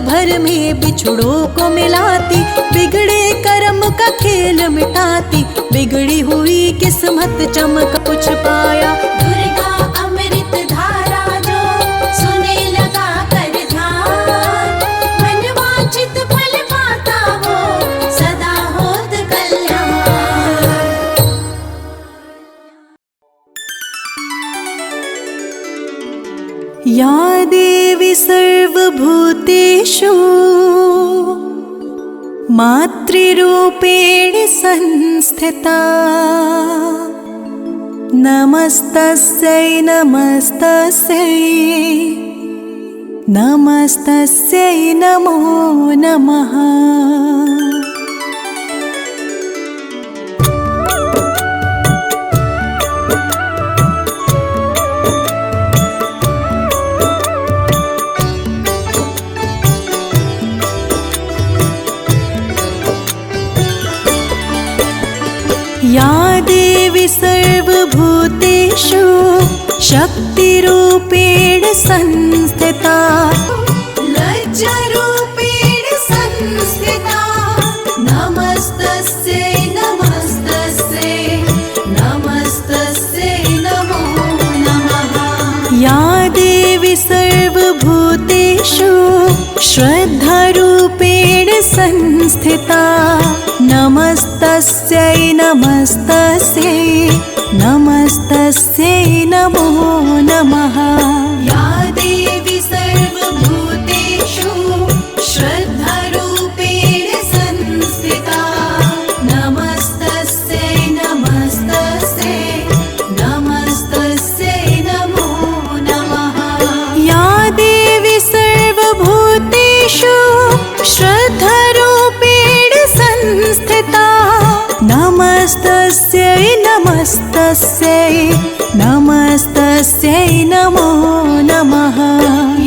भर में बिछड़ों को मिलाती, बिगड़े कर्म का खेल मिटाती, बिगड़ी हुई किस्मत चमक कुछ पाया। दुर्गा अमृत धारा जो सुने लगा कर ध्यान, मनवांछित फल पाता वो सदा होत कल्याण। या देवी सर्वभूतेषु मातृरूपेण संस्थिता, नमस्तस्यै नमस्तस्यै नमस्तस्यै नमो नमः। या देवी सर्वभूतेषु शक्तिरूपेण संस्थिता, लज्जारूपेण संस्थिता, नमस्तस्यै नमस्तस्यै नमस्तस्यै नमो नमः। या देवी सर्वभूतेषु श्रद्धारूपेण संस्थिता, नमस्तस्यै नमस्तस्यै नमस्तस्यै नमो नमः। या देवी सर्वभूतेषु श्रद्धारूपेण संस्थिता, नमस्तस्यै नमस्तस्यै नमस्तस्यै नमो नमः। या देवी सर्वभूतेषु श्रद्धारूपेण संस्थिता, नमस्तस्यै नमस्तस्यै नमस्तस्यै नमो नमः।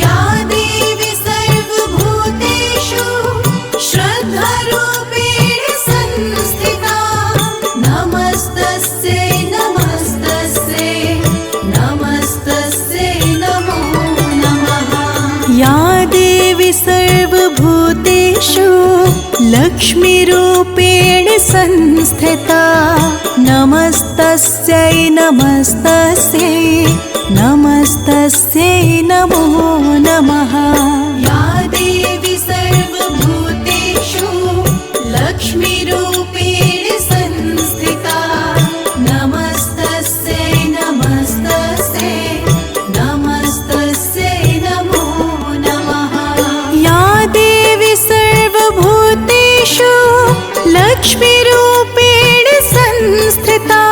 या देवी सर्वभूतेषु श्रद्धारूपेण संस्थिता, नमस्तस्यै नमस्तस्यै नमस्तस्यै नमो नमः। या देवी सर्वभूतेषु लक्ष्मीरूपेण संस्थिता, नमस्तस्यै नमस्तस्यै नमस्तस्यै नमो नमः। या देवी सर्वभूतेषु लक्ष्मीरूपेण संस्थिता, नमस्तस्यै नमस्तस्यै नमस्तस्यै नमो नमः। या देवी सर्वभूतेषु लक्ष्मीरूपेण संस्थिता,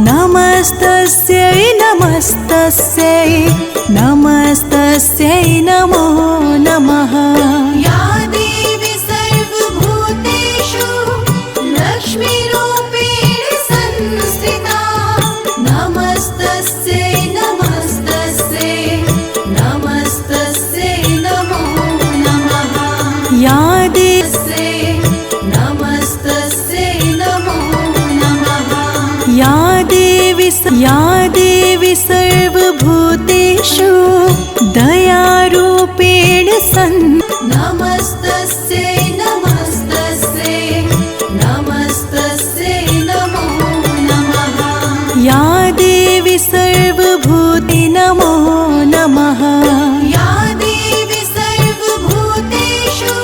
नमस्तस्यै नमस्तस्यै नमस्तस्यै नमो नमः। या देवी सर्वभूतेषु लक्ष्मीरूपेण संस्थिता, नमस्तस्यै नमस्तस्यै नमस्तस्यै नमो नमः। या देवी नमस्तस्यै नमो नमः। या देवी सर्वभूतेषु दयारूपेण नमस्तस्यै नमस्तस्यै नमस्तस्यै नमो नमः। या देवी सर्वभूते नमो नमः। या देवी सर्वभूतेषु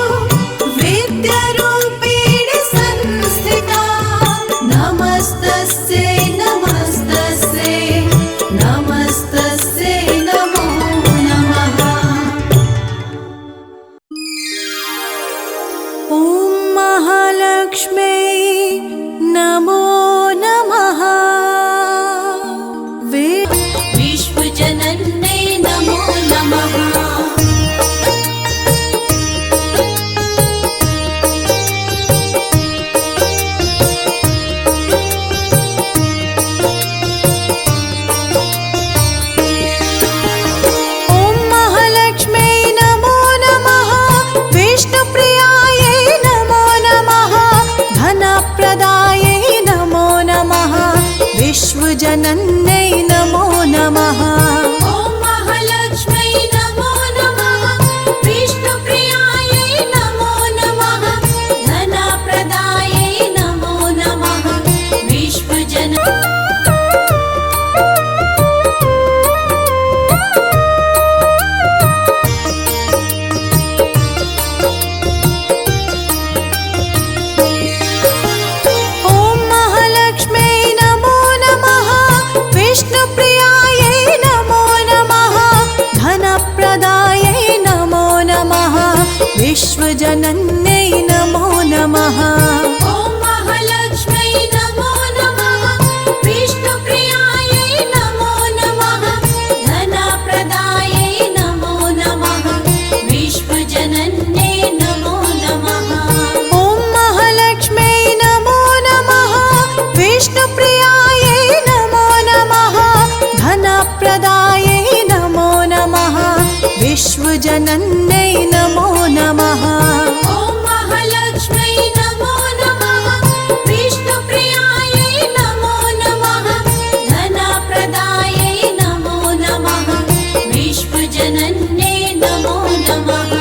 विद्यारूपेण संस्थिता, नमस्तस्यै नमस्तस्यै नमस्तस्यै नमो नमः। ॐ महालक्ष्म्यै नमो नमः। विश्वजनन्यै नमो नमः। विष्णुप्रियायै नमो नमः। धनप्रदायै नमो विश्वजनन्यै नमो नमः। ॐ महालक्ष्म्यै नमो नमः। विष्णुप्रियायै नमो नमः। धनप्रदायै नमो नमः। विश्वजनन्यै नमो नमः। ॐ महालक्ष्म्यै नमो नमः। विष्णुप्रियायै नमो नमः। धनप्रदायै नमो नमः। विश्वजनन्यै नमो नमः। ॐ महालक्ष्म्यै नमो नमः। विष्णुप्रियायै नमो नमः। धनप्रदायै नमो नमः। विश्वजनन्यै नमो नमः।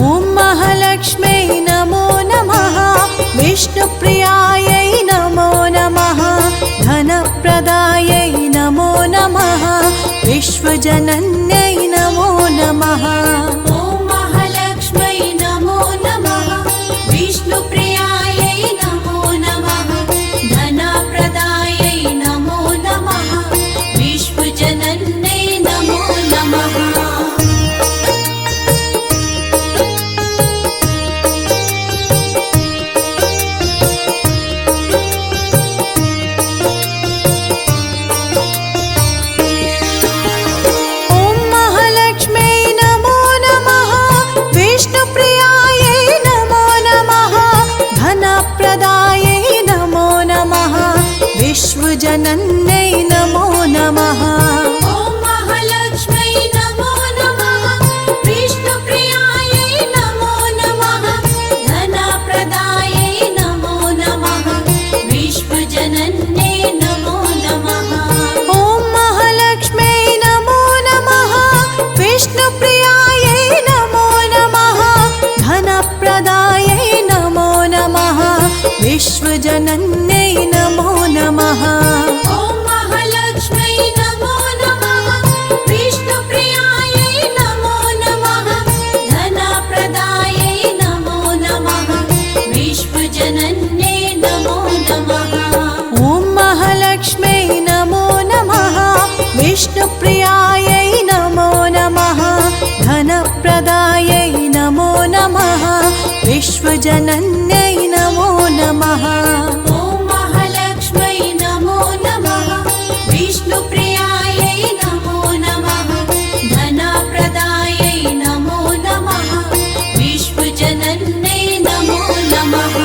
ॐ महालक्ष्म्यै नमो नमः। विष्णुप्रियायै नमो नमः। धनप्रदायै नमो नमः। विश्वजनन्यै नमो नमः। ॐ महालक्ष्म्यै नमो नमः। विष्णुप्रियायै नमो नमः। धनप्रदायै नमो नमः। विश्वजनन्यै नमो नमः। ॐ महालक्ष्म्यै नमो नमः। विष्णुप्रियायै नमो नमः। धनप्रदायै नमो नमः। विश्वजनन्यै नमो नमः। ॐ महालक्ष्म्यै नमो नमः। विष्णुप्रियायै नमो नमः। धनप्रदायै नमो नमः। विश्वजनन्यै नमो नमः। ॐ महालक्ष्म्यै नमो नमः। विष्णुप्रियायै नमो नमः। धनप्रदायै नमो नमः। विश्वजनन्यै नमो नमः। ॐ महालक्ष्म्यै नमो नमः। विष्णुप्रियायै नमो नमः। धनप्रदायै नमो नमः। विश्वजनन्यै नमो नमः। ॐ महालक्ष्म्यै नमो नमः। विष्णुप्रियायै नमो नमः। धनप्रदायै नमो नमः। विश्वजनन्यै नमो नमः। ॐ महालक्ष्म्यै नमो नमः। विष्णुप्रियायै नमो नमः। धनप्रदायै नमो नमः। विश्वजनन्यै नमो नमः।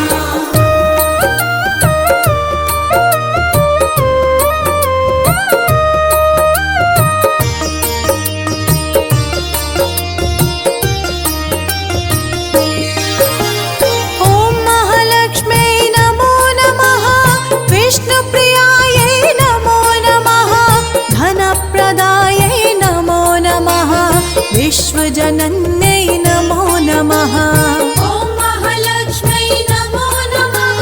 ॐ महालक्ष्म्यै नमो नमः। विष्णुप्रियायै नमो नमः। धनप्रदायै नमो नमः। विश्वजनन्यै नमो नमः। ॐ महालक्ष्म्यै नमो नमः।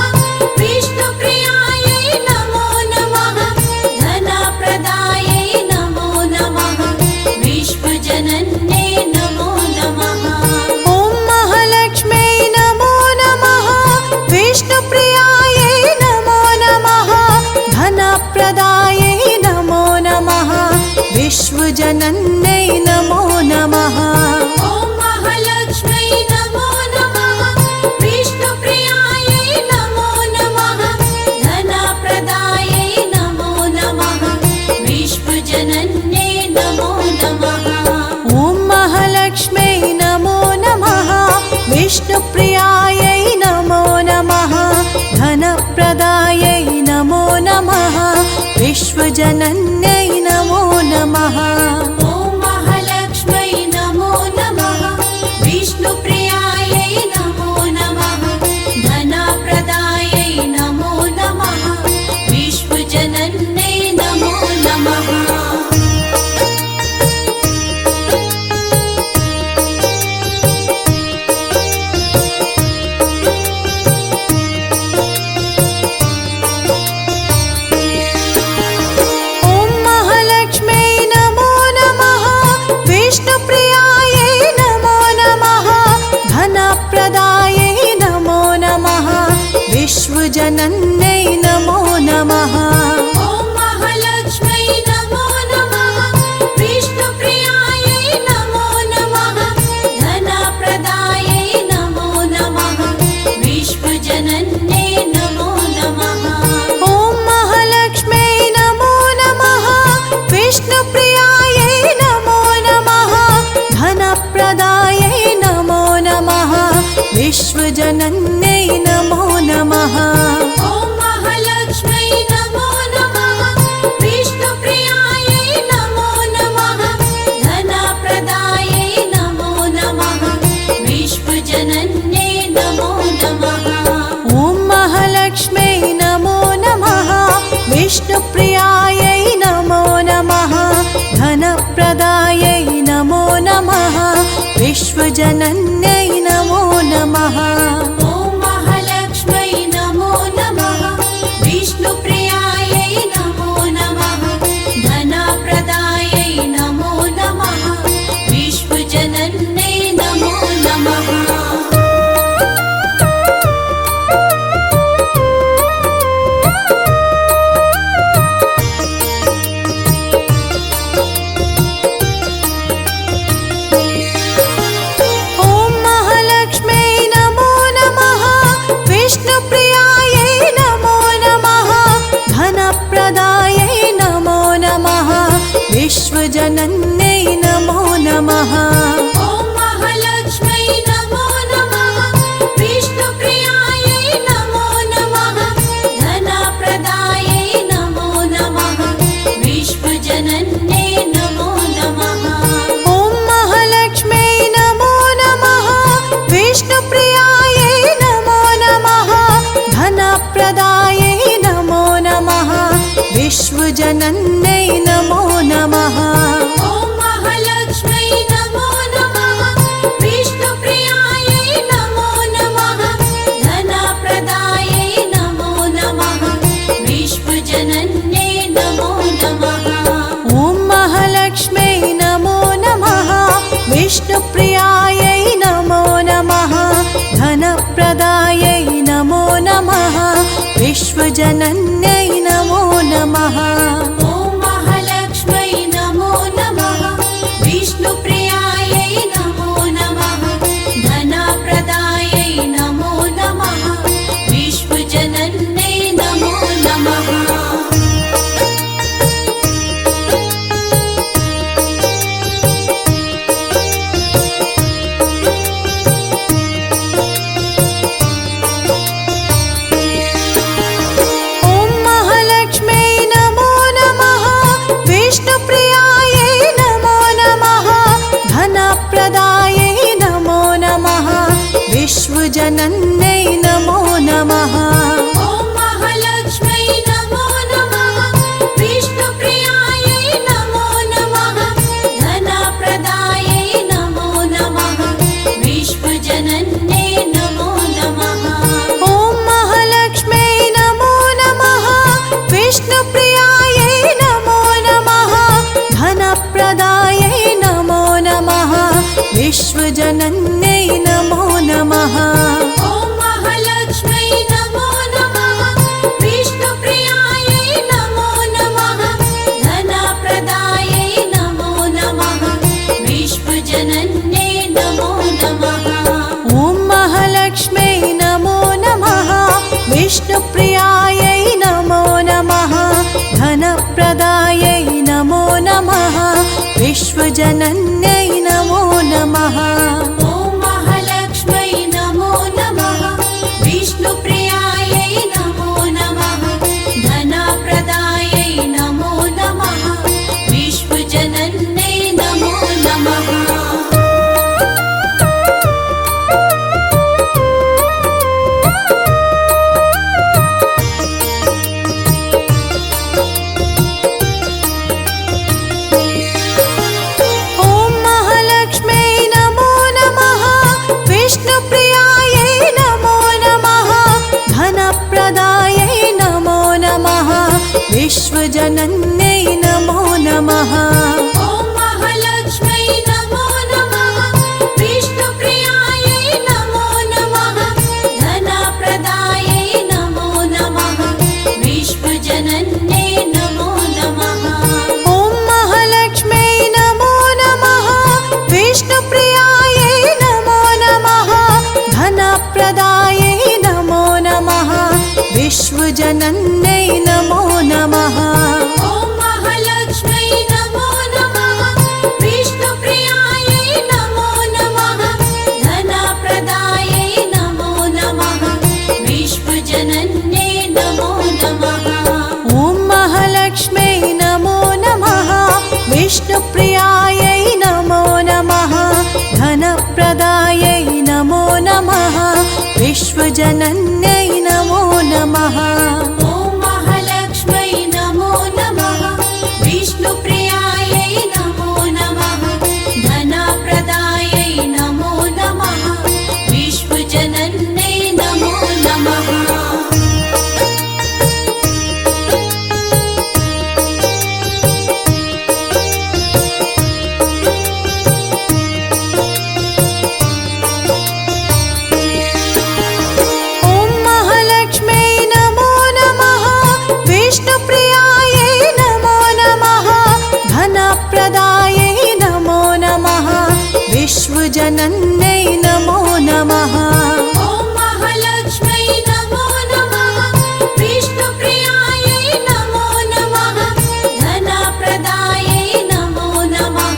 विष्णुप्रियायै नमो नमः। धनप्रदायै नमो नमः। विश्वजनन्यै नमो नमः। ॐ महालक्ष्म्यै नमो नमः। विष्णुप्रियायै नमो नमः। धनप्रदायै नमो नमः। विश्वजनन्यै नमो नमः। ॐ महालक्ष्म्यै नमो नमः। विष्णुप्रियायै नमो नमः। धनप्रदायै नमो नमः। विश्वजनन्यै नमो नमः। ॐ महालक्ष्म्यै नमो नमः। विष्णुप्रियायै नमो नमः। धनप्रदायै नमो नमः। विश्वजनन्यै नमो नमः। ॐ महालक्ष्म्यै नमो नमः। विष्णुप्रियायै नमो नमः। धनप्रदायै नमो नमः। विश्वजनन्यै नमो नमः। ॐ महालक्ष्म्यै नमो नमः। विष्णुप्रियायै नमो नमः। धनप्रदायै नमो नमः। विश्वजनन्यै नमो नमः। ॐ महालक्ष्म्यै नमो नमः। विष्णुप्रियायै नमो नमः। धनप्रदायै नमो विश्वजनन्यै नमो नमः। ॐ महालक्ष्मै नमो नमः। विष्णुप्रियायै नमो नमः। धनप्रदायै नमो नमः। विश्वजनन्यै नमो नमः। ॐ महालक्ष्म्यै नमो नमः। विष्णुप्रियायै नमो नमः। धनप्रदायै नमो नमः। विश्वजनन्यै नमो नमः। ॐ महालक्ष्मै नमो नमः। विष्णुप्रियायै नमो नमः। धनप्रदायै नमो नमः। विश्वजनन्यै नमो नमः। विश्वजनन्यै नमो नमः। ॐ महालक्ष्मै नमो नमः। विष्णुप्रियायै नमो नमः। धनप्रदायै नमो नमः। विश्वजनन्यै नमो नमः। ॐ महालक्ष्म्यै नमो नमः। विष्णुप्रियायै नमो नमः। धनप्रदायै नमो नमः। विश्वजनन्यै नमो नमः। ॐ महालक्ष्मै नमो नमः। विष्णुप्रियायै नमो नमः। धनप्रदायै नमो नमः। विश्वजनन्यै नमो नमः। ॐ महालक्ष्म्यै नमो नमः। विष्णुप्रियायै नमो नमः। धनप्रदायै नमो नमः। विश्वजनन्यै नमो नमः। ॐ महालक्ष्मै नमो नमः। विष्णुप्रियायै नमो नमः। धनप्रदायै नमो नमः। विश्वजनन्यै नमो नमः। ॐ महालक्ष्म्यै नमो नमः। विष्णुप्रियायै नमो नमः। धनप्रदायै नमो नमः। विश्वजनन्यै नमो नमः। ॐ महालक्ष्मै नमो नमः। विष्णुप्रियायै नमो नमः। धनप्रदायै नमो नमः। विश्वजनन्यै नमो नमः। ॐ महालक्ष्म्यै नमो नमः। विष्णुप्रियायै नमो नमः। धनप्रदायै नमो नमः। विश्वजनन्यै नमो नमः। ॐ महालक्ष्मै नमो नमः। विष्णुप्रियायै नमो नमः। धनप्रदायै नमो नमः। विश्वजनन्यै नमो नमः। ॐ महालक्ष्म्यै नमो नमः। विष्णुप्रियायै नमो नमः। धनप्रदायै नमो नमः। विश्वजनन्यै नमो नमः। ॐ महालक्ष्मै नमो नमः। विष्णुप्रियायै नमो नमः। धनप्रदायै नमो नमः। विश्वजनन्यै नमो नमः। ॐ नमः विश्वजनन्यै नमो नमः ॐ महालक्ष्म्यै नमो नमः विष्णुप्रियायै नमो नमः धनप्रदायै नमो नमः विश्वजनन्यै नमो नमः विश्वजनन्यै नमो नमः ॐ महालक्ष्म्यै नमो नमः विष्णुप्रियायै नमो नमः धनप्रदायै नमो नमः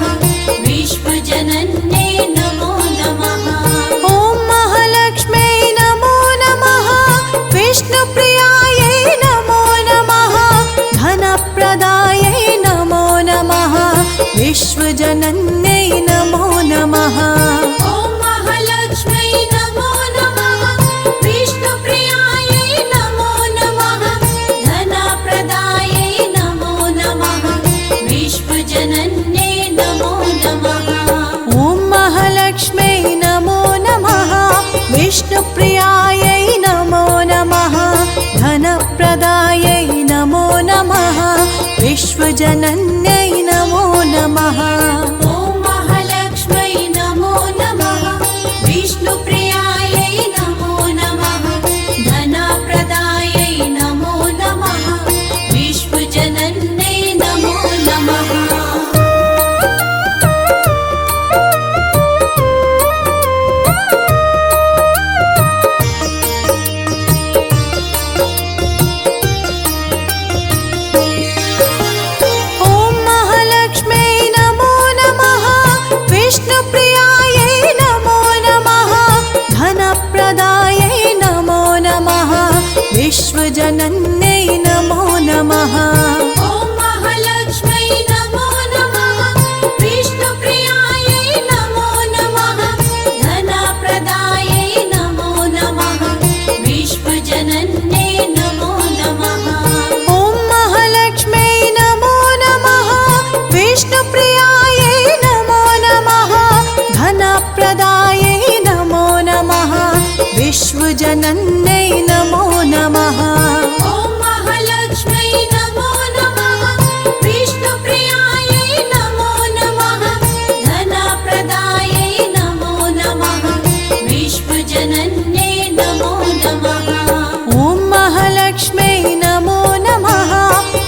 विश्वजनन्यै नमो नमः ॐ महालक्ष्म्यै नमो नमः विष्णुप्रियायै नमो नमः धनप्रदायै नमो नमः विश्वजनन्यै नमो नमः ॐ महालक्ष्म्यै नमो नमः विष्णुप्रियायै नमो नमः धनप्रदायै नमो नमः विश्वजनन्यै नमो नमः ॐ महालक्ष्म्यै नमो नमः विष्णुप्रियायै नमो नमः धनप्रदायै नमो नमः विश्वजनन्यै नमो नमः ॐ महालक्ष्म्यै नमो नमः विष्णुप्रियायै नमो नमः धनप्रदायै नमो नमः विश्वजनन्यै नमो नमः विश्वजनन्यै नमो नमः ॐ महालक्ष्म्यै नमो नमः विष्णुप्रियायै नमो नमः धनप्रदायै नमो नमः विश्वजनन्यै नमो नमः ॐ महालक्ष्म्यै नमो नमः विष्णुप्रियायै नमो नमः धनप्रदायै नमो नमः विश्वजनन्यै नमो नमः ॐ महालक्ष्म्यै नमो नमः विष्णुप्रियायै नमो नमः धनप्रदायै नमो नमः विश्वजनन्यै नमो नमः ॐ महालक्ष्म्यै नमो नमः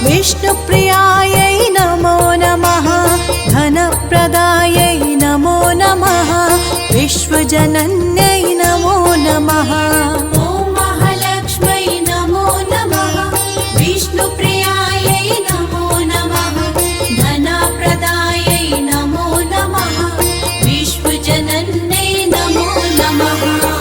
विष्णुप्रियायै नमो नमः धनप्रदायै नमो नमः विश्वजनन्यै नमो नमः ॐ महालक्ष्म्यै नमो नमः विष्णुप्रियायै नमो नमः धनप्रदायै नमो नमः विश्वजनन्यै नमो नमः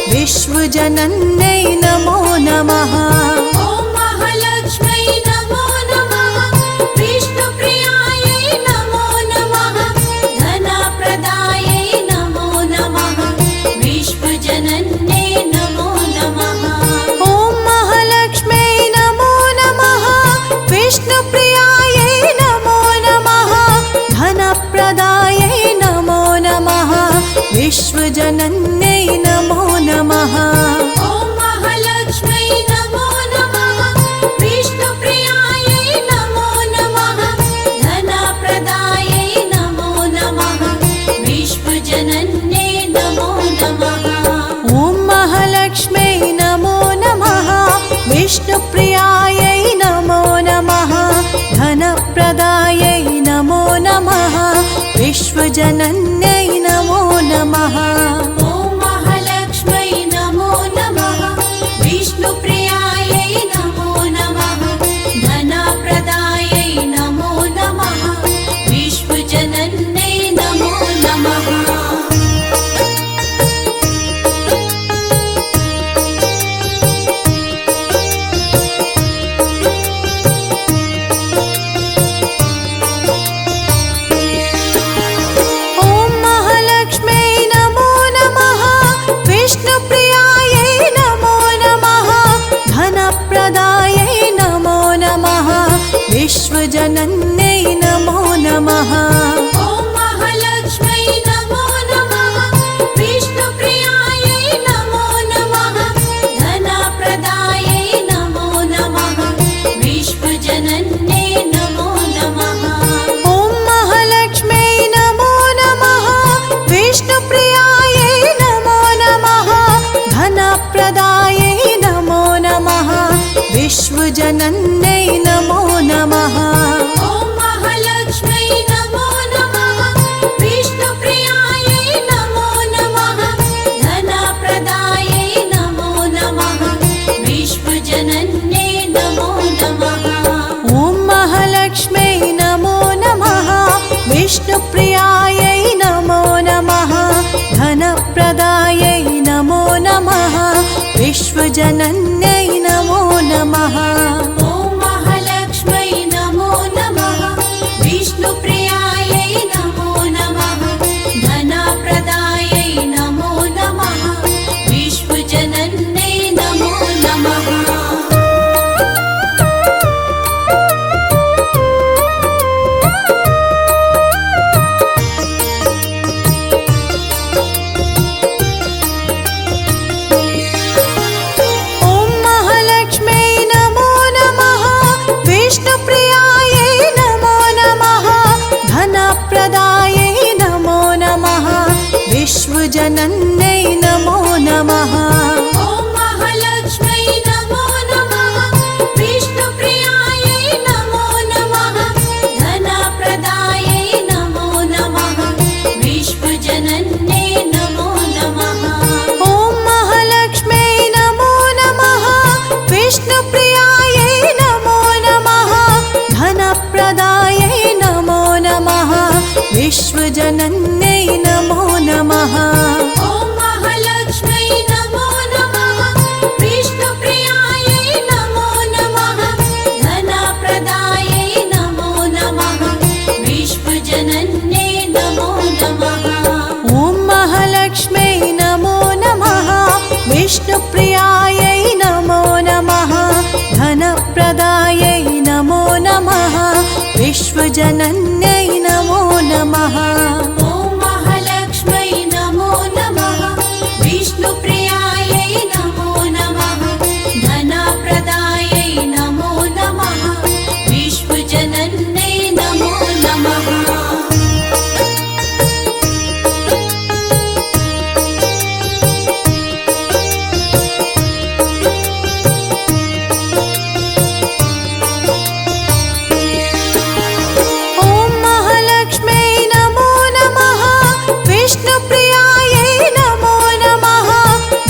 विश्वजनन्यै नमो नमः ॐ महालक्ष्म्यै नमो नमः विष्णुप्रियायै नमो नमः धनप्रदायै नमो नमः विश्वजनन्यै नमो नमः ॐ महालक्ष्म्यै नमो नमः विष्णुप्रियायै नमो नमः धनप्रदायै नमो नमः विश्वजनन्यै नमो नमः ॐ महालक्ष्म्यै नमो नमः विष्णुप्रियायै नमो नमः धनप्रदायै नमो नमः विश्वजनन्यै नमो नमः ॐ महालक्ष्म्यै नमो नमः विष्णुप्रियायै नमो नमः धनप्रदायै नमो नमः विश्वजनन्यै नमो नमः ॐ महालक्ष्म्यै नमो नमः विष्णुप्रियायै नमो नमः धनप्रदायै विश्वजनन्यै नमो नमः। ॐ महालक्ष्मै नमो नमः। विष्णुप्रियायै नमो नमः। धनप्रदायै नमो नमः। विश्वजनन्यै नमो नमः। ॐ महालक्ष्मै नमो नमः। विष्णुप्रियायै नमो नमः। धनप्रदायै नमो नमः। विश्वजनन्यै नमो नमः। ॐ महालक्ष्मै नमो नमः। विष्णुप्रियायै नमो नमः। धनप्रदायै नमो नमः। विश्वजनन्यै नमो नमः। ॐ महालक्ष्मै नमो नमः। विष्णुप्रियायै नमो नमः। धनप्रदायै नमो नमः। विश्वजनन्यै नमो नमः। ॐ महालक्ष्मै नमो नमः। विष्णुप्रियायै नमो नमः। धनप्रदायै नमो नमः। विश्वजनन्यै नमो नमः। ॐ महालक्ष्मै नमो नमः। विष्णुप्रियायै नमो नमः। धनप्रदायै नमो नमः। विश्वजनन्यै नमो नमः। ॐ महालक्ष्मै नमो नमः। विष्णुप्रियायै नमो नमः। धनप्रदायै नमो नमः। विश्वजनन्यै नमो नमः। ॐ महालक्ष्मै नमो नमः। विष्णुप्रियायै नमो नमः। धनप्रदायै नमो नमः। विश्वजनन्यै नमो नमः। ॐ महालक्ष्मै नमो नमः। विष्णुप्रियायै नमो नमः। धनप्रदायै नमो नमः। विश्वजनन्यै नमो नमः। ॐ महालक्ष्मै नमो नमः। विष्णुप्रियायै नमो नमः। धनप्रदायै नमो नमः। विश्वजनन्यै नमो नमः। ॐ महालक्ष्मै नमो नमः। विष्णुप्रियायै नमो नमः। धनप्रदायै नमो नमः। विश्वजनन्यै नमो नमः। ॐ महालक्ष्मै नमो नमः। विष्णुप्रियायै नमो नमः।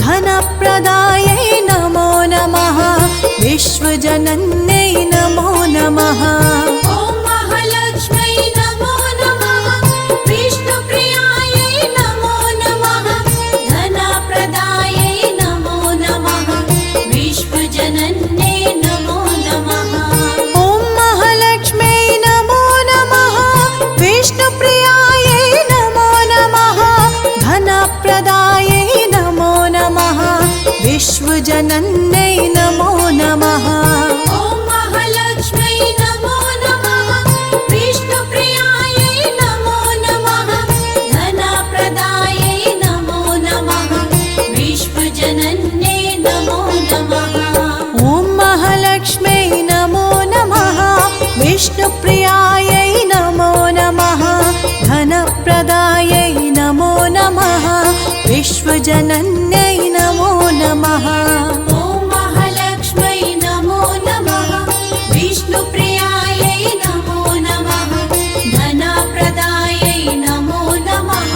धनप्रदायै नमो नमः। विश्वजनन्यै नमो नमः। ॐ महालक्ष्मै नमो नमः। विष्णुप्रियायै नमो नमः। धनप्रदायै नमो नमः। विश्वजनन्यै नमो नमः। ॐ महालक्ष्मै नमो नमः। विष्णुप्रियायै नमो नमः। धनप्रदायै नमो नमः। विश्वजनन्यै नमो नमः। ॐ महालक्ष्मै नमो नमः। विष्णुप्रियायै नमो नमः। धनप्रदायै नमो नमः। विश्वजनन्यै नमो नमः। ॐ महालक्ष्मै नमो नमः। विष्णुप्रियायै नमो नमः। धनप्रदायै नमो नमः। विश्वजनन्यै नमो नमः। ॐ महालक्ष्मै नमो नमः। विष्णुप्रियायै नमो नमः। धनप्रदायै नमो नमः।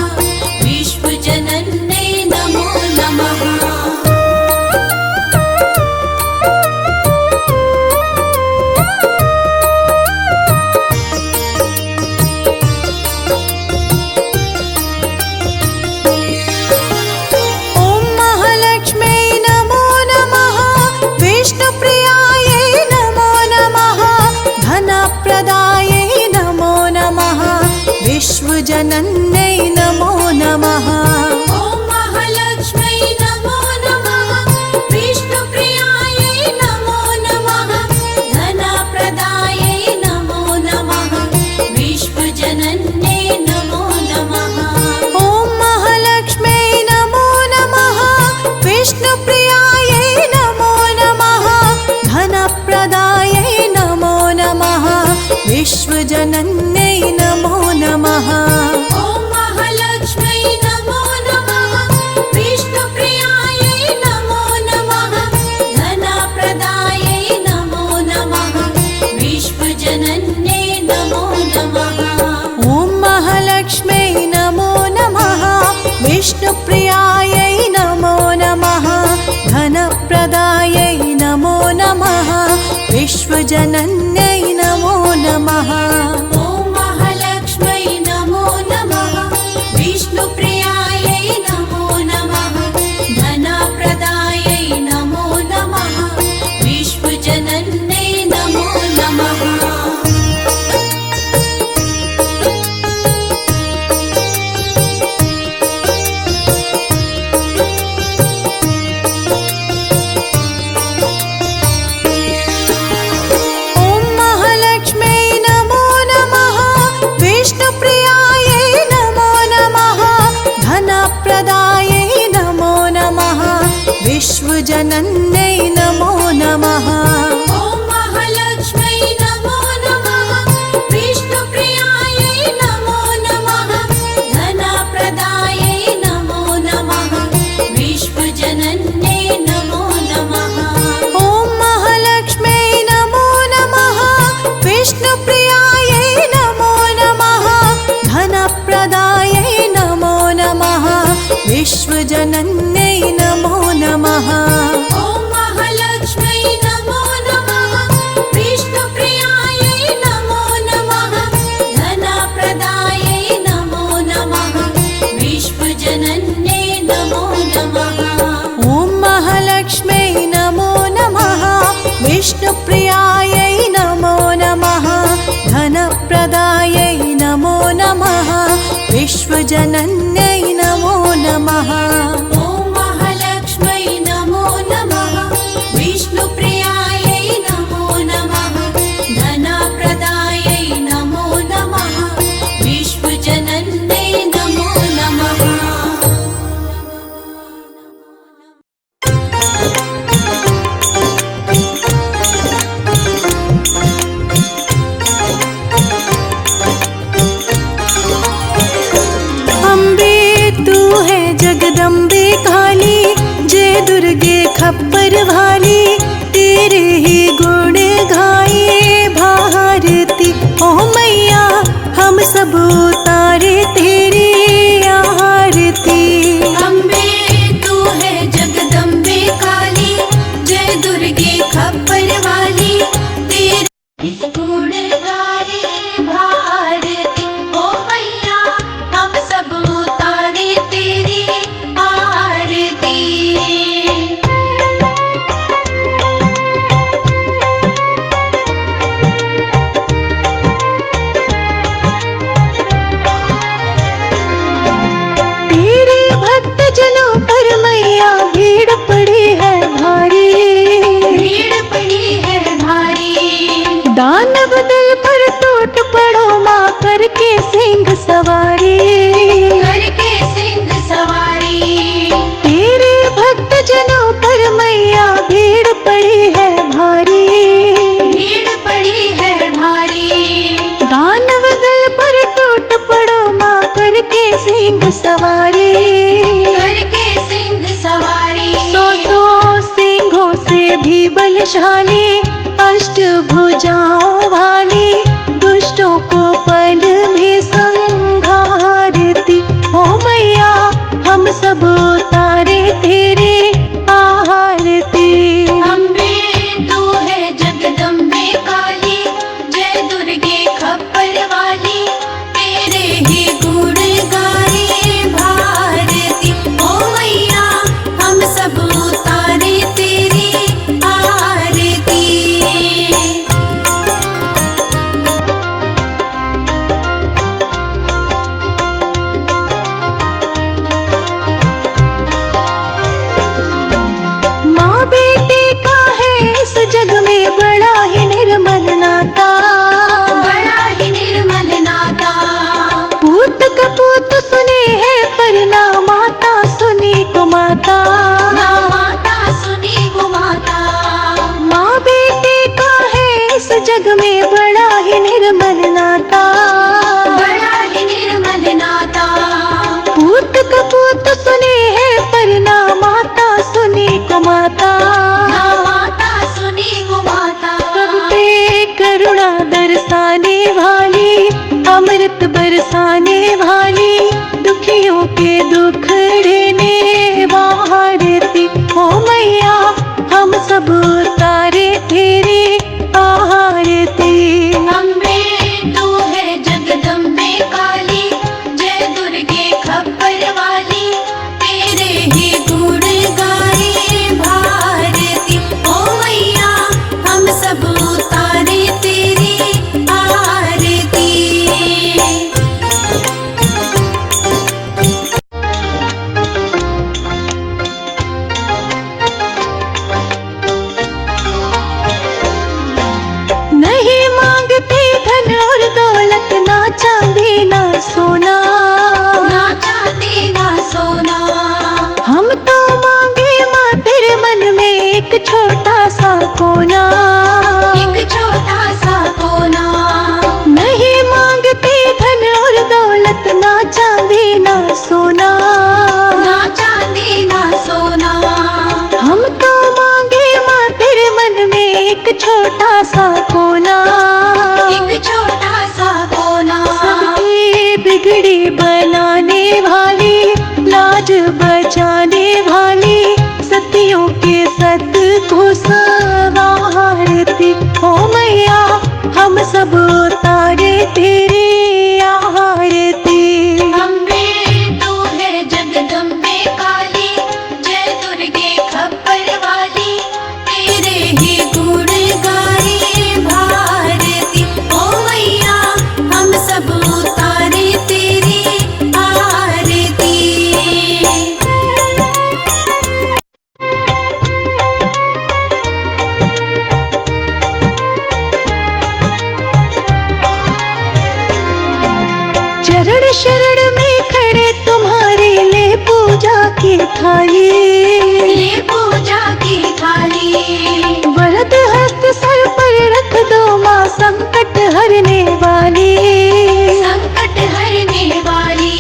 विश्वजनन्यै नमो नमः। ॐ महालक्ष्मै नमो नमः। विष्णुप्रियायै नमो नमः। धनप्रदायै नमो नमः। विश्वजनन्यै नमो नमः। ॐ महालक्ष्मै नमो नमः। विष्णुप्रियायै नमो नमः। धनप्रदायै विश्वजनन्यै नमो नमः। ॐ महालक्ष्मै नमो नमः। विष्णुप्रियायै नमो नमः। धनप्रदायै नमो नमः। विश्वजनन्यै नमो नमः। ॐ महालक्ष्म्यै नमो नमः। विष्णुप्रियायै नमो नमः। धनप्रदायै नमो नमः। विश्वजनन्यै नमो नमः। ॐ महालक्ष्मै नमो नमः। विष्णुप्रियायै नमो नमः। धनप्रदायै नमो नमः। विश्वजनन्यै नमो नमः। विश्वजनन्यै नमो नमः। ॐ महालक्ष्मै नमो नमः। विष्णुप्रियायै नमो नमः। धनप्रदायै नमो नमः। विश्वजनन्यै नमो नमः। ॐ महालक्ष्म्यै नमो नमः। विष्णुप्रियायै नमो नमः। धनप्रदायै नमो नमः। विश्वजनन्यै नमो नमः। ॐ महालक्ष्मै नमो नमः। विष्णुप्रियायै नमो नमः। धनप्रदायै नमो नमः। विश्वजनन्यै नमो नमः। ॐ महालक्ष्म्यै नमो नमः। विष्णुप्रियायै नमो नमः। धनप्रदायै नमो नमः। विश्वजनन्यै नमो नमः। ॐ महालक्ष्मै नमो नमः। विष्णुप्रियायै नमो नमः। धनप्रदायै नमो नमः। विश्वजनन्यै नमो नमः। अम्बे तू है जगदम्बे काली, जय दुर्गे खप्पर वाली, तेरे ही गुण गाए भारती। ओ मैया हम सब उतारे तेरी आरती। अम्बे तू है जगदम्बे काली, जय दुर्गे खप्पर वाली, तेरे गुण गाए भारती। ओ मैया हम सब उतारे तेरी आरती। तेरे भक्त जनों पर मैया भीड़ पड़ी है भारी। भीड़ पड़ी है भारी। दानव दल पर टूट पड़ो माँ करके सिंह सवारी। करके सिंह सवारी। तेरे भक्त जनों पर मैया भीड़ पड़ी है भारी। भीड़ पड़ी है भारी। दानव दल पर टूट पड़ो माँ करके सिंह सवारी। करके सिंह सवारी। सौ सिंहों से भी बलशाली, अष्टभुजाओं वाली, दुष्टों को पल में संहारती। ओ मैया हम सब उतारे तेरी आरती। अम्बे तू है जगदम्बे काली, जय दुर्गे खप्पर वाली, तेरे ही गुण गाए भारती। ओ मैया हम सब उतारे तेरी आरती। सब उतारे तेरी आरती। अम्बे तू है जगदम्बे काली, जय दुर्गे खप्पर वाली, तेरे ही गुण गाए भारती। ओ मैया हम सब उतारे तेरी आरती। चरण शरण में खड़े तुम्हारी ले पूजा की थाली। ले पूजा की थाली, वरद हस्त सर पर रख दो माँ संकट हरने वाली। संकट हरने वाली।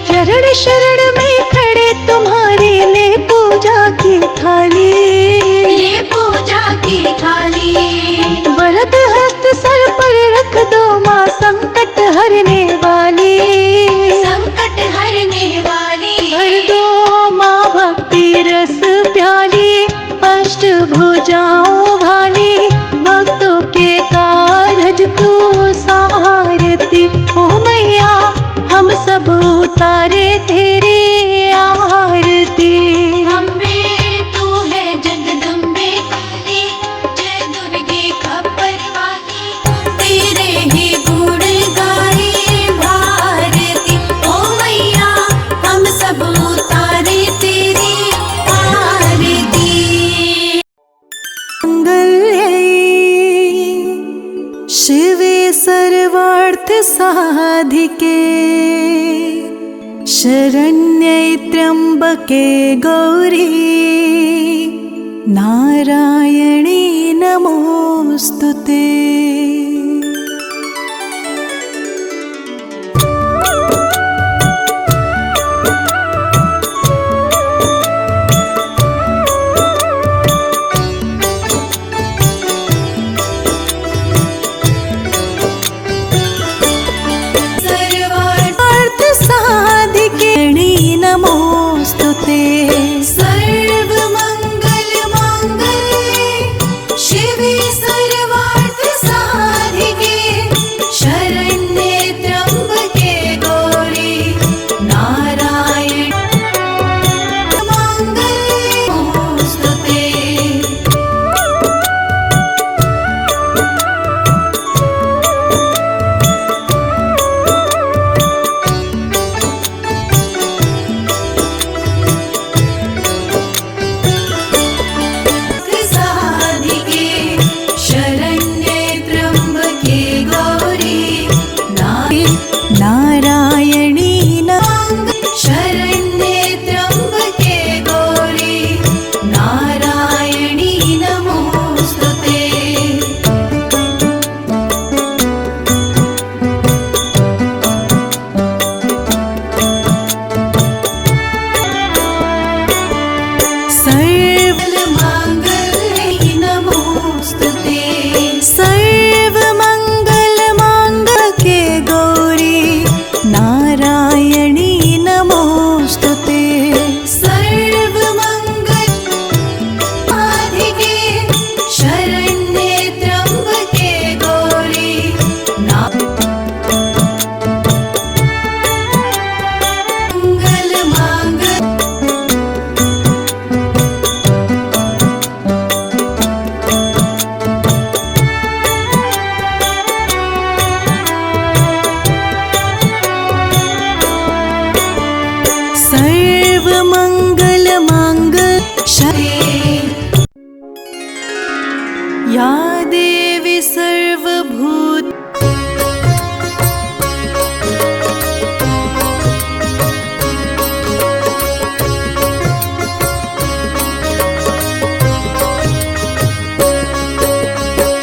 चरण शरण में खड़े तुम्हारी ले पूजा की थाली। ले पूजा की थाली, वरद हस्त सर पर रख दो माँ संकट हरने वाली। संकट हरने वाली। भर दो माँ भक्ति रस प्याली, अष्ट भुजाओं वाली, भक्तों के कारज तू सहारती। ओ मैया हम सब उतारे तेरी आरती। अम्बे तू है जगदम्बे काली, जय दुर्गे खप्पर वाली, तेरे ही गुण गाए भारती। ओ मैया हम सब उतारे तेरी आरती। मंगल्यै शिवे सर्वार्थ साधिके, शरण्ये त्र्यंबके गौरी, नारायणी नमोस्तुते। सर्वार्थ साधिके नमोस्तुते। सर्वमंगल मांगल्ये शिवे सर्वार्थ साधिके, शरण्ये त्र्यंबके गौरी, नारायणी मांगल्ये नमोस्तुते। साधिके, शरण्ये त्र्यंबके गौरी, नारायणी शरण्ये त्र्यंबके गौरी, नारायणी नमोस्तुते। सर्वमंगल्ये नमोस्तुते। सर्वमङ्गलमाङ्गल्ये गौरी, नारायणी नमोस्तुते। सर्वमंगल साधिके, शरण्ये त्र्यंबके गौरी, मंगल मांगल्ये या देवी सर्वभूत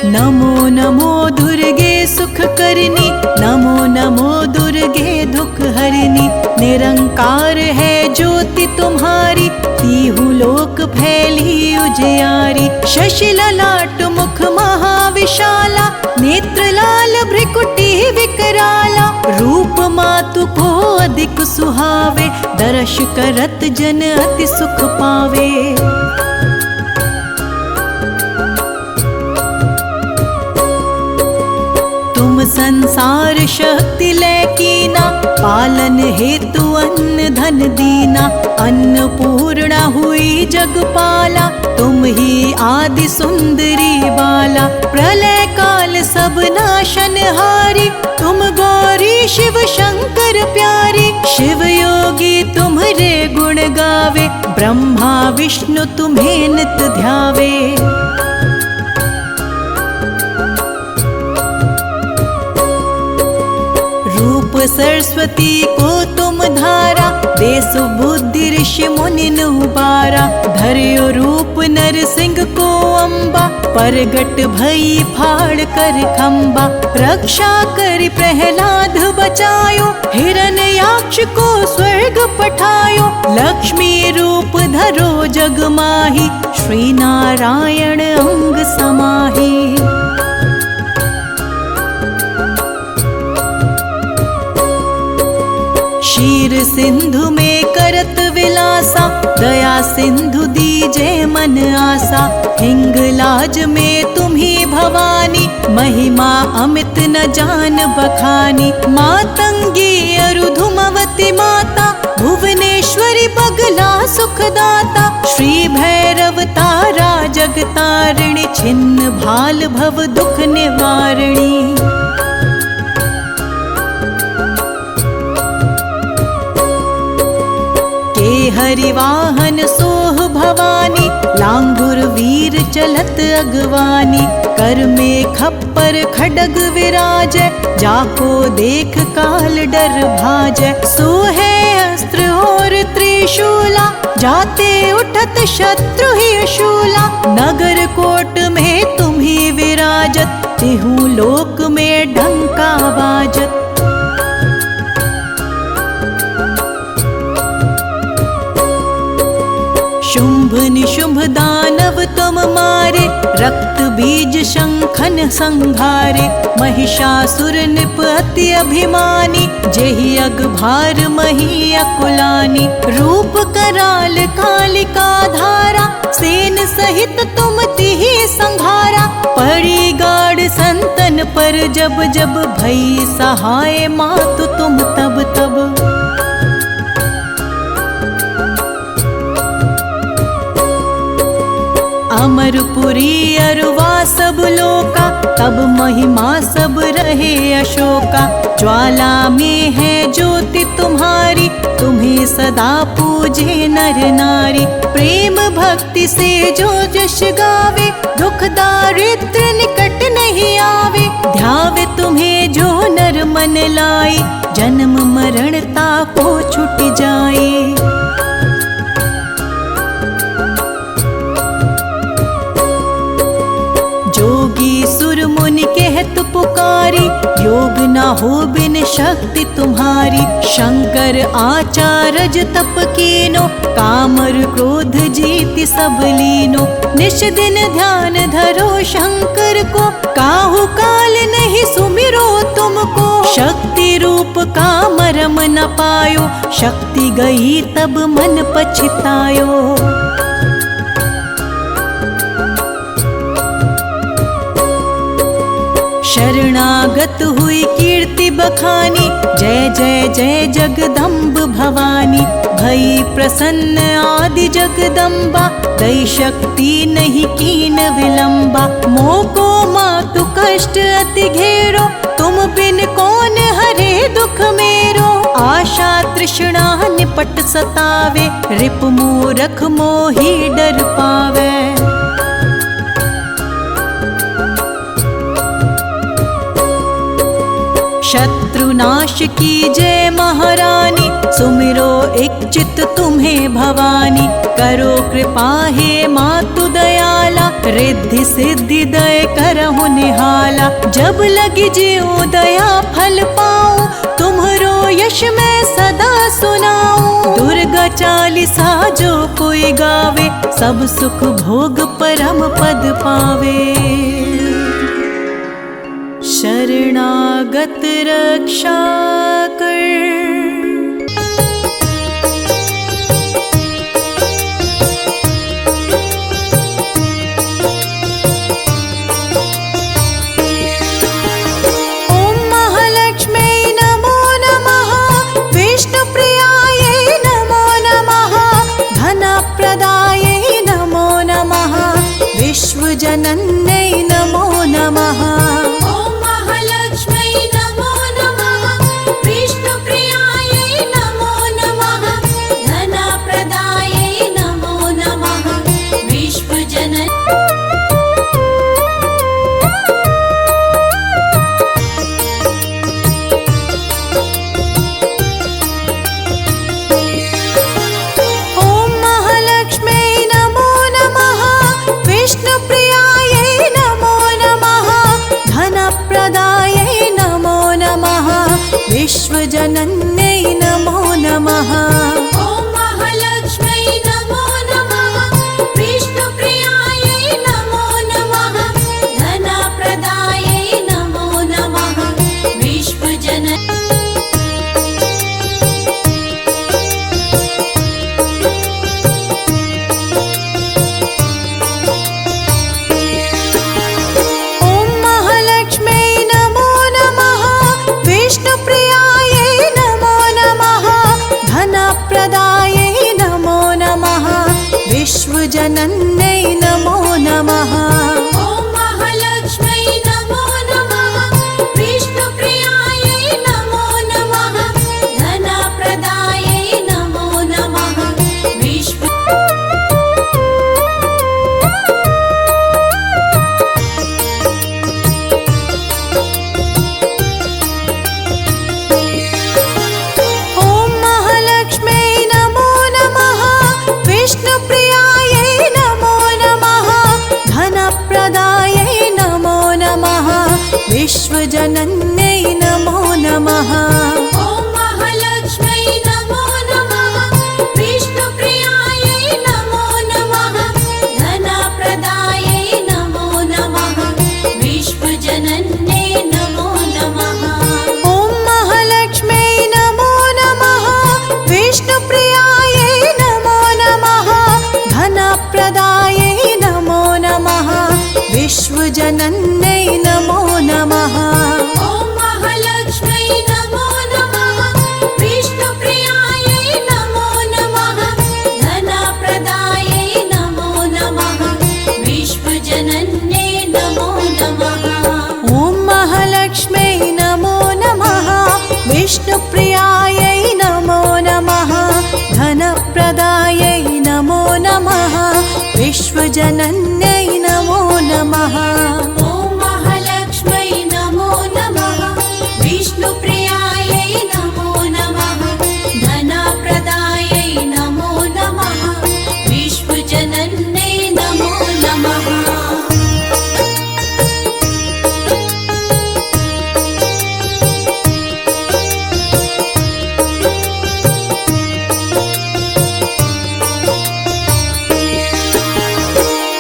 नमो नमो दुर्गे सुख करनी, नमो नमो दुर्गे दुख हरनी। निरंकार है ज्योति तुम्हारी, तीहु लोक फैली उजियारी। शशि ललाट मुख महाविशाला, नेत्र लाल भ्रिकुटी विकराला। रूप मातु को अधिक सुहावे, दर्श करत जन अति सुख पावे। संसार शक्ति लैकीना, पालन हेतु अन्न धन दीना। अन्नपूर्णा हुई जगपाला, तुम ही आदि सुंदरी बाला। प्रलय काल सब नाशनहारी, तुम गौरी शिव शंकर प्यारी। शिव योगी तुम्हारे गुण गावे, ब्रह्मा विष्णु तुम्हें नित ध्यावे। रूप सरस्वती को तुम धारा, दे सुबुद्धि ऋषि मुनि उबारा। धर्यो रूप नरसिंह को अम्बा, परगट भई फाड़ कर खम्बा। रक्षा कर प्रहलाद बचायो, हिरण्याक्ष को स्वर्ग पठायो। लक्ष्मी रूप धरो जग माही, श्री नारायण अंग समाही। क्षीर सिंधु में करत विलासा, दया सिंधु दीजे मन आसा। हिंगलाज में तुम्ही भवानी, महिमा अमित न जान बखानी। मातंगी अरुधुमवती माता, भुवनेश्वरी बगला सुखदाता। श्री भैरव तारा जगतारिणी, छिन्न भाल भव दुख निवारिणी। हरिवाहन सोह भवानी, लांगुर वीर चलत अगवानी। कर में खप्पर खडग विराज, जाको देख काल डर भाज। सोहे अस्त्र और त्रिशूला, जाते उठत शत्रु ही शूला। नगर कोट में तुम ही विराजत, तिहु लोक में डंका बाजत। शुंभ निशुंभ दानव तुम मारे, रक्त बीज शंखन संघारे। महिषासुर निप अति अभिमानी, जेहि अगभार मही अकुलानी। रूप कराल कालिका धारा, सेन सहित तुम तिहि संघारा। पड़ी गाड़ संतन पर जब जब, भई सहाय मातु तुम तब तब। अमरपुरी अरुवा सब लोका, तब महिमा सब रहे अशोका। ज्वाला में है ज्योति तुम्हारी, तुम्हें सदा पूजे नर नारी। प्रेम भक्ति से जो जश गावे, दुख दारिद्र निकट नहीं आवे। ध्यावे तुम्हें जो नर मन लाई, जन्म मरण तापो छुट जाए। जोगी सुर मुनि कहत पुकारी, योग ना हो बिन शक्ति तुम्हारी। शंकर आचारज तप कीनो, कामर क्रोध जीति सब लीनो। निश दिन ध्यान धरो शंकर को, काहू काल नहीं सुमिरो तुमको। शक्ति रूप का मरम न पायो, शक्ति गई तब मन पछतायो। शरणागत हुई कीर्ति बखानी, जय जय जय जगदम्ब भवानी। भई प्रसन्न आदि जगदम्बा, दई शक्ति नहीं कीन विलंबा। मोको मातु कष्ट अति घेरो, तुम बिन कौन हरे दुख मेरो। आशा तृष्णा निपट सतावे, रिप मूरख मोहि डर पावे। शत्रुनाश की जय महारानी, सुमिरो एक चित तुम्हें भवानी। करो कृपा हे मातु दयाला, रिद्धि सिद्धि दय करहु निहाला। जब लगी जियो दया फल पाऊं, तुम्हरो यश मैं सदा सुनाऊं। दुर्गा चालीसा जो कोई गावे, सब सुख भोग परम पद पावे। शरणागत रक्षा कर। ओम विश्वजनन्यै नमो नमः। ॐ महालक्ष्म्यै नमो नमः। विष्णुप्रियायै नमो नमः। धनप्रदायै नमो नमः। विश्वजनन्यै नमो नमः। ॐ महालक्ष्म्यै नमो नमः। विष्णुप्रियायै नमो नमः। धनप्रदायै नमो नमः। विश्वजनन्यै नमो नमः। ॐ महालक्ष्म्यै नमो नमः। विष्णुप्रियायै नमो नमः। धनप्रदायै नमो नमः। विश्वजनन्यै नमो नमः। ॐ महालक्ष्म्यै नमो नमः। विष्णुप्रियायै नमो नमः। धनप्रदायै नमो नमः। विश्वजनन्यै नमो नमः। ॐ महालक्ष्म्यै नमो नमः। विष्णुप्रियायै नमो नमः। धनप्रदायै नमो नमः। विश्वजनन्यै नमो नमः। ॐ महालक्ष्म्यै नमो नमः। विष्णुप्रियायै नमो नमः। धनप्रदायै नमो नमः। विश्वजनन्यै नमो नमः। ॐ महालक्ष्म्यै नमो नमः। विष्णुप्रियायै नमो नमः। धनप्रदायै नमो नमः। विश्वजनन्यै नमो नमः। विश्वजनन्यै नमो नमः।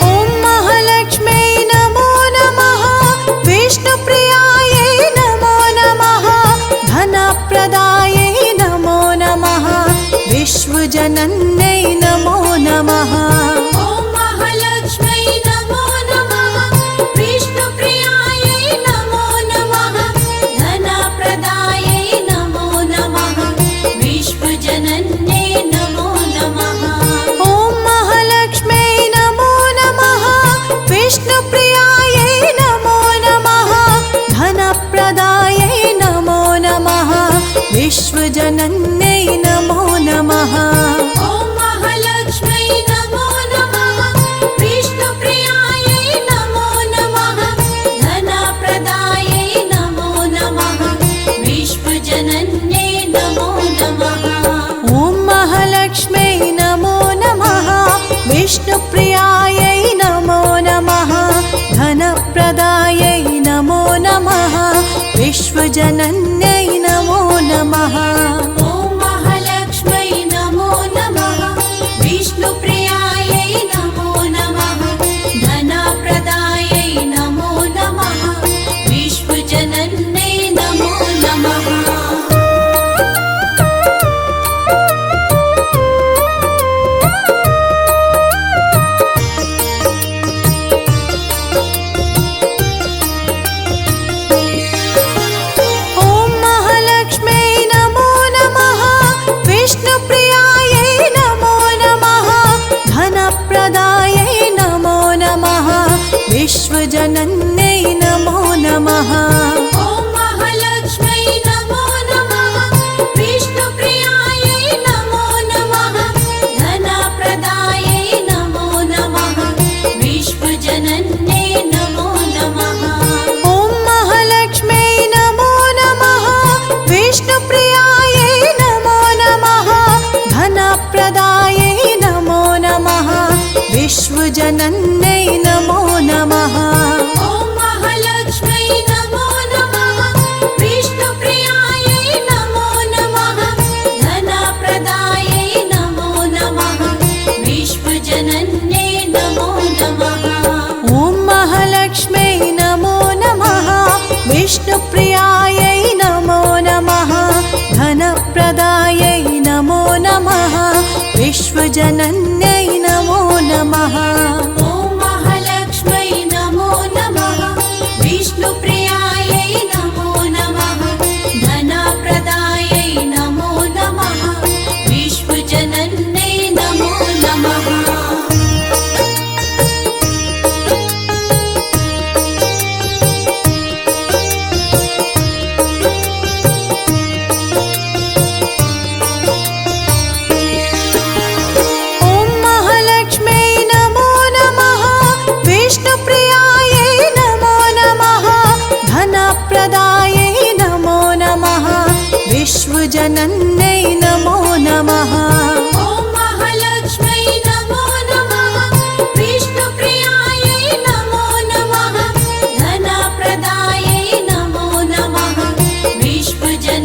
ॐ महालक्ष्म्यै नमो नमः। विष्णुप्रियायै नमो नमः। धनप्रदायै नमो नमः। विश्वजनन्यै नमो नमः। ॐ महालक्ष्म्यै नमो नमः। विष्णुप्रियायै नमो नमः। धनप्रदायै नमो नमः। विश्वजनन्यै नमो नमः। ॐ महालक्ष्म्यै नमो नमः। विष्णुप्रियायै नमो नमः। धनप्रदायै नमो नमः। विश्वजनन्यै नमो नमः। ॐ महालक्ष्म्यै नमो नमः। विष्णुप्रियायै नमो नमः। धनप्रदायै नमो नमः। विश्वजनन्यै नमो नमः। ॐ महालक्ष्म्यै नमो नमः। विष्णुप्रियायै नमो नमः। धनप्रदायै नमो नमः। विश्वजनन्यै नमो नमः। ॐ महालक्ष्म्यै नमो नमः।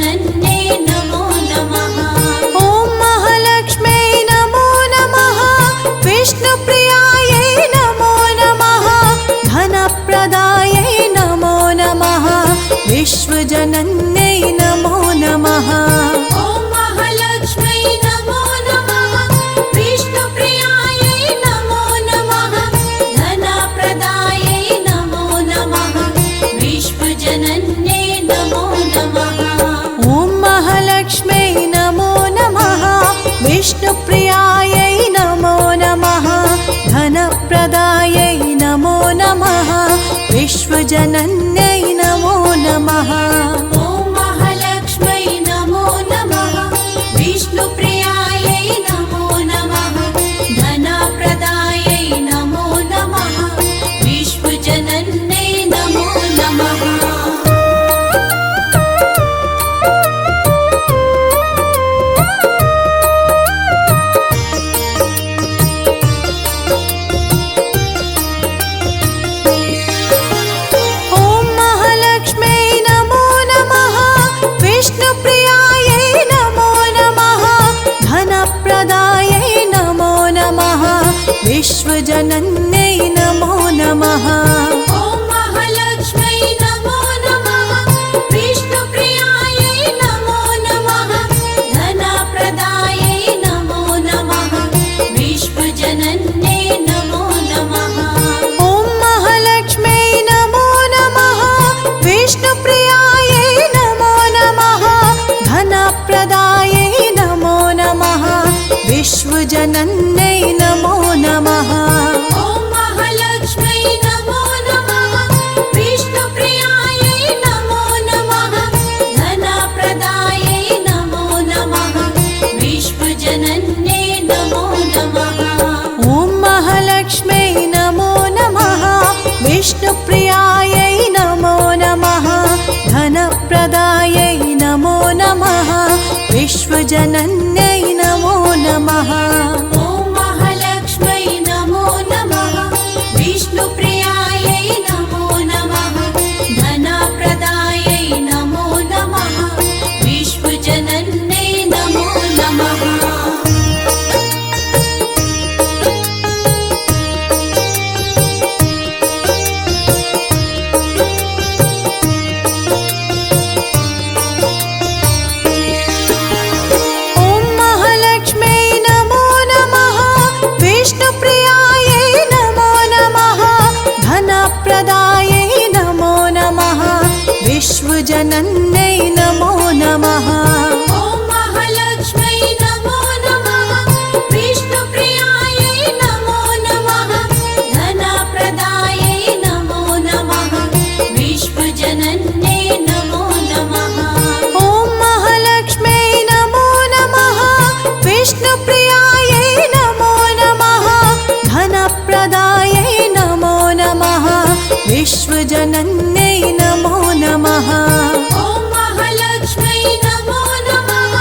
विश्वजनन्ये नमो नमः। ॐ महालक्ष्म्यै नमो नमः। विष्णुप्रियायै नमो नमः। धनप्रदायै नमो नमः। विश्वजनन्यै नमो नमः। ॐ महालक्ष्म्यै नमो नमः। विष्णुप्रियायै नमो नमः। धनप्रदायै नमो नमः। विश्वजनन्ये नमो नमः। ॐ महालक्ष्म्यै नमो नमः। विष्णुप्रियायै नमो नमः। धनप्रदायै नमो नमः। विश्वजनन्यै नमो नमः। ॐ महालक्ष्म्यै नमो नमः। विष्णुप्रियायै नमो नमः। धनप्रदायै नमो नमः। विश्वजनन्ये नमो नमः। ॐ महालक्ष्म्यै नमो नमः। विष्णुप्रियायै नमो नमः। धनप्रदायै नमो नमः। विश्वजनन्यै नमो नमः। ॐ महालक्ष्म्यै नमो नमः। विष्णुप्रियायै नमो नमः। धनप्रदायै नमो नमः। विश्वजनन्ये नमो नमः। ॐ महालक्ष्म्यै नमो नमः। विष्णुप्रियायै नमो नमः। धनप्रदायै नमो नमः। विश्वजनन्यै नमो नमः। ॐ महालक्ष्म्यै नमो नमः। विष्णुप्रियायै नमो नमः। धनप्रदायै नमो नमः। विश्वजनन्ये नमो नमः। ॐ महालक्ष्म्यै नमो नमः। विष्णुप्रियायै नमो नमः। धनप्रदायै नमो नमः। विश्वजनन्यै नमो नमः। ॐ महालक्ष्म्यै नमो नमः। विष्णुप्रियायै नमो नमः। धनप्रदायै नमो नमः। विश्वजनन्ये नमो नमः। ॐ महालक्ष्म्यै नमो नमः। विष्णुप्रियायै नमो नमः। धनप्रदायै नमो नमः। विश्वजनन्यै नमो नमः। ॐ महालक्ष्म्यै नमो नमः। विष्णुप्रियायै नमो नमः। धनप्रदायै नमो नमः। विश्वजनन्ये नमो नमः। ॐ महालक्ष्म्यै नमो नमः। विष्णुप्रियायै नमो नमः। धनप्रदायै नमो नमः। विश्वजनन्यै नमो नमः। ॐ महालक्ष्म्यै नमो नमः।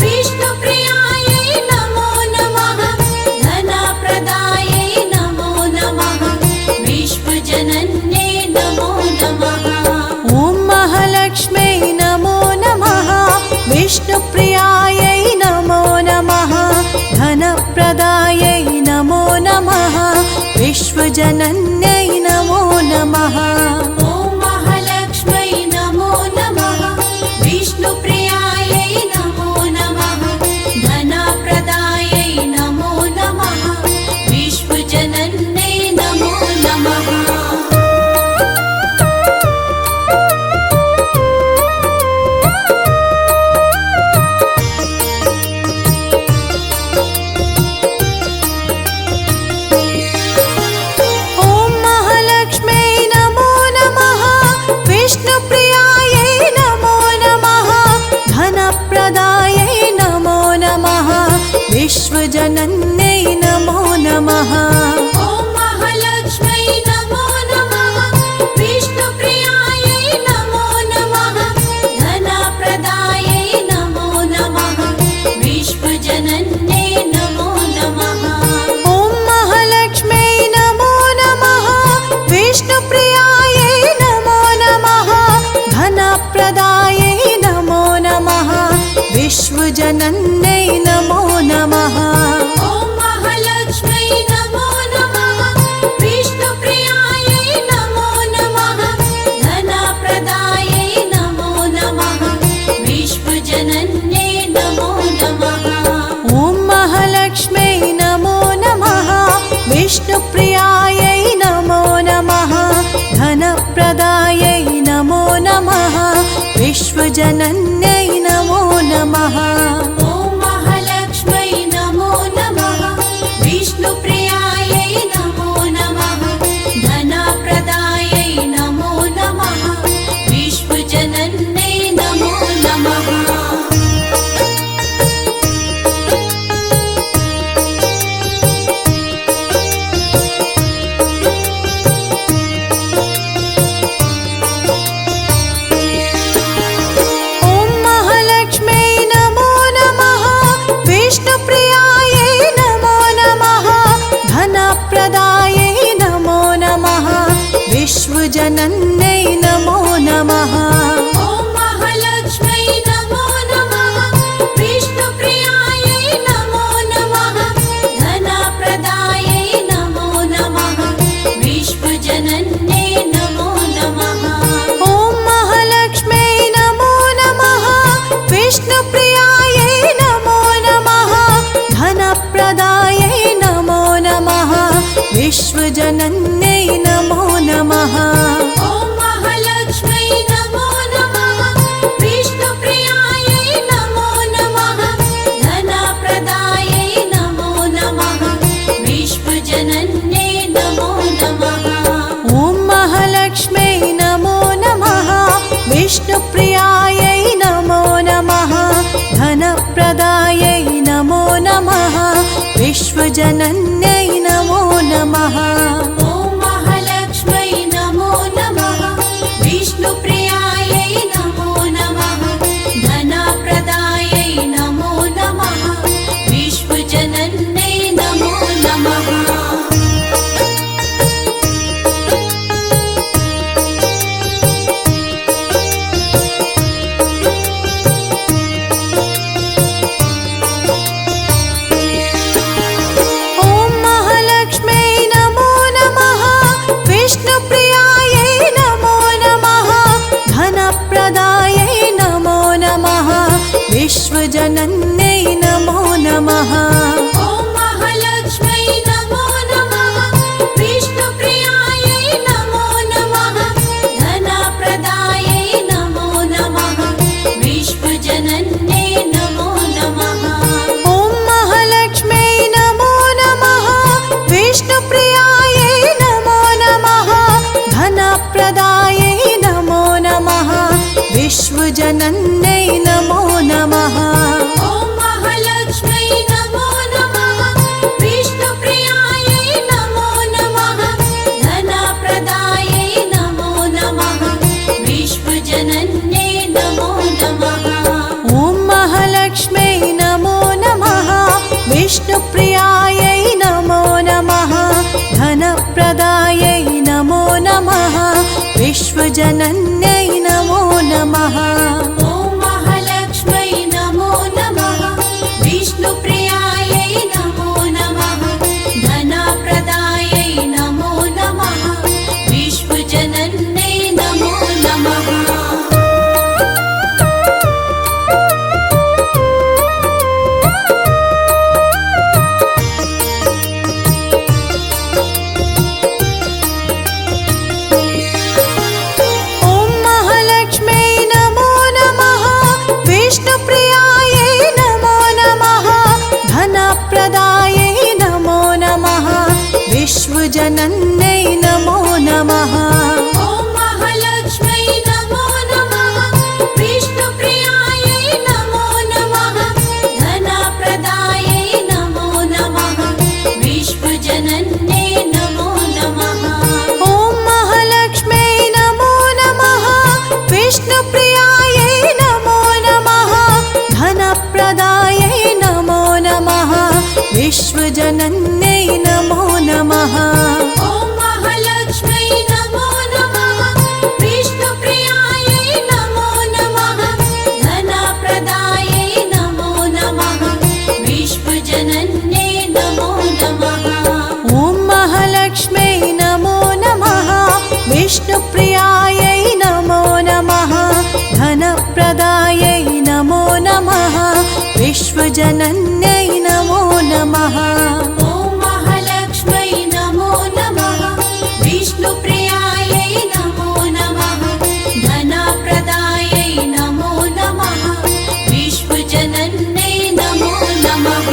विष्णुप्रियायै नमो नमः। धनप्रदायै नमो नमः। विश्वजनन्ये नमो नमः। ॐ महालक्ष्म्यै नमो नमः। विष्णुप्रियायै नमो नमः। धनप्रदायै नमो नमः। विश्वजनन्यै नमो नमः। ॐ विश्वजनन्यै नमो नमः ॐ महालक्ष्म्यै नमो नमः विष्णुप्रियायै नमो नमः धनप्रदायै नमो नमः विश्वजनन्यै नमो नमः ॐ महालक्ष्म्यै नमो नमः विष्णुप्रियायै नमो नमः धनप्रदायै नमो नमः विश्वजनन्यै नमो नमः विश्वजनन्यै नमो नमः ॐ महालक्ष्म्यै नमो नमः विष्णुप्रियायै नमो नमः धनप्रदायै नमो नमः विश्वजनन्यै नमो नमः ॐ महालक्ष्म्यै नमो नमः विष्णुप्रियायै नमो नमः धनप्रदायै नमो नमः विश्वजनन्यै नमो नमः ॐ महालक्ष्म्यै नमो नमः विष्णुप्रियायै नमो नमः धनप्रदायै नमो नमः विश्वजनन्यै नमो नमः ॐ महालक्ष्म्यै नमो नमः विष्णुप्रियायै नमो नमः धनप्रदायै नमो नमः विश्वजनन्यै नमो नमः ॐ महालक्ष्म्यै नमो नमः विष्णुप्रियायै नमो नमः धनप्रदायै नमो नमः विश्वजनन्यै नमो नमः विश्वजनन्यै नमो नमः ॐ महालक्ष्म्यै नमो नमः विष्णुप्रियायै नमो नमः धनप्रदायै नमो नमः विश्वजनन्यै नमो नमः ॐ महालक्ष्म्यै नमो नमः विष्णुप्रियायै नमो नमः धनप्रदायै नमो नमः विश्वजनन्यै नमो नमः ॐ महालक्ष्म्यै नमो नमः विष्णुप्रियायै नमो नमः धनप्रदायै नमो नमः विश्वजनन्यै नमो नमः ॐ महालक्ष्म्यै नमो नमः विष्णुप्रियायै नमो नमः धनप्रदायै नमो नमः विश्वजनन्यै नमो नमः ॐ महालक्ष्म्यै विश्वजनन्यै नमो नमः। ॐ महालक्ष्म्यै नमो नमः। विष्णुप्रियायै नमो नमः। धनप्रदायै नमो नमः। विश्वजनन्यै नमो नमः।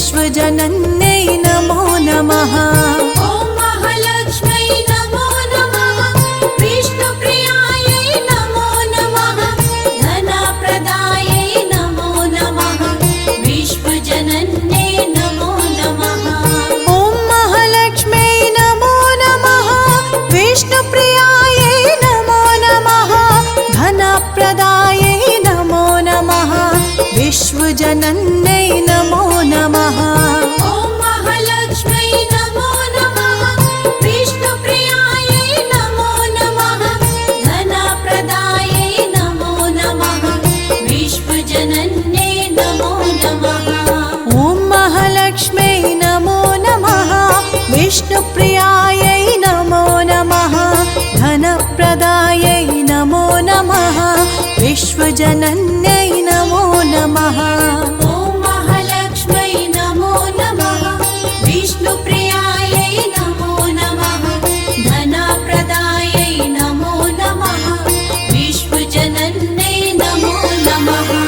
विश्वजनन्यै नमो नमः। ॐ महालक्ष्म्यै नमो नमः। विष्णुप्रियायै नमो नमः। धनप्रदायै नमो नमः। विश्वजनन्यै नमो नमः। ॐ महालक्ष्म्यै नमो नमः। विष्णुप्रियायै नमो नमः। धनप्रदायै नमो नमः। विश्वजनन्यै नमो नमः। ॐ महालक्ष्म्यै नमो नमः। विष्णुप्रियायै नमो नमः। धनप्रदायै नमो नमः। विश्वजनन्यै नमो नमः। ॐ महालक्ष्म्यै नमो नमः। विष्णुप्रियायै नमो नमः। धनप्रदायै नमो नमः। विश्वजनन्यै नमो नमः। ॐ महालक्ष्म्यै नमो नमः। विष्णुप्रियायै नमो नमः। धनप्रदायै नमो नमः। विश्वजनन्यै नमो नमः।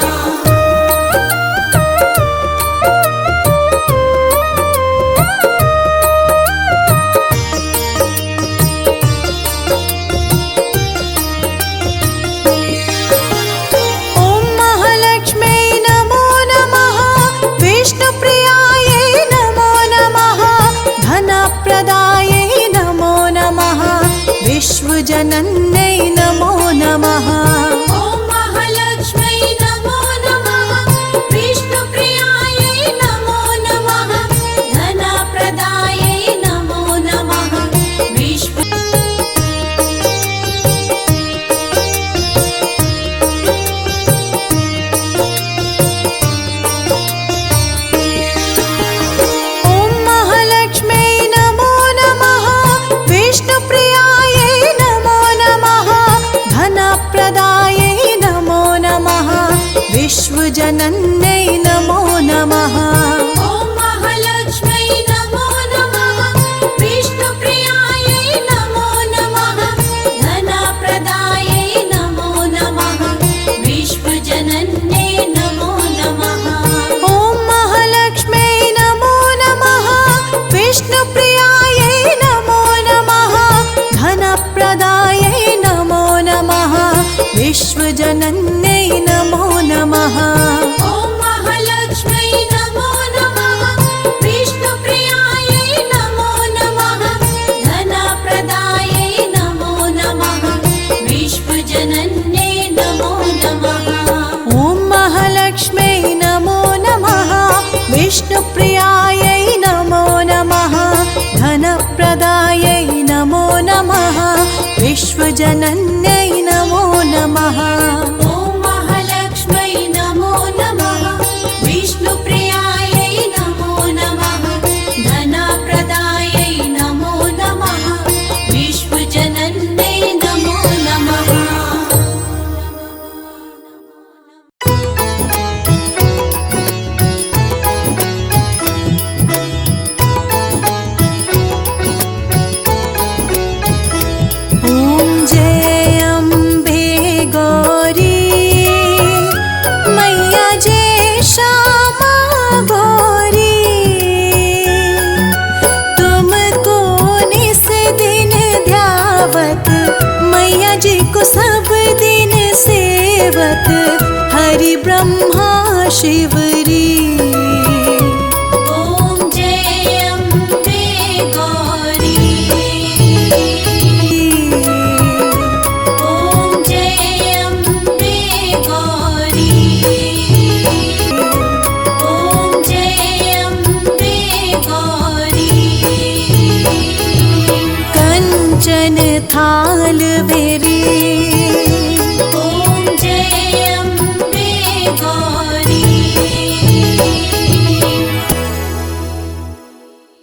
विश्वजनन्यै नमो नमः। ॐ महालक्ष्म्यै नमो नमः। विष्णुप्रियायै नमो नमः। धनप्रदायै नमो नमः। ॐ महालक्ष्म्यै नमो नमः। विष्णुप्रियायै नमो नमः। धनप्रदायै नमो नमः। विश्वजनन्यै नमो नमः। ॐ महालक्ष्म्यै नमो नमः। विष्णुप्रियायै नमो नमः। धनप्रदायै नमो नमः। विश्वजनन्यै नमो नमः। ॐ महालक्ष्म्यै नमो नमः। विष्णुप्रियायै नमो नमः। धनप्रदायै नमो नमः। विश्वजनन्यै नमो नमः। ॐ महालक्ष्म्यै नमो नमः। विष्णुप्रियायै नमो नमः। धनप्रदायै नमो नमः। विश्वजनन्यै नमो नमः। ॐ महालक्ष्म्यै नमो नमः। विष्णुप्रियायै नमो नमः। धनप्रदायै नमो नमः। विश्वजनन्यै नमो नमः। ॐ महालक्ष्म्यै नमो नमः। विष्णुप्रियायै नमो नमः। धनप्रदायै नमो नमः। विश्वजनन्यै नमो नमः। ॐ जय अम्बे गौरी मैया जय श्यामा गौरी। तुमको निस दिन ध्यावत मैया जी को सब दिन सेवत हरि ब्रह्मा शिवरी। ॐ जय अम्बे गौरी। ॐ जय अम्बे गौरी। ॐ जय अम्बे गौरी। थाल वेरी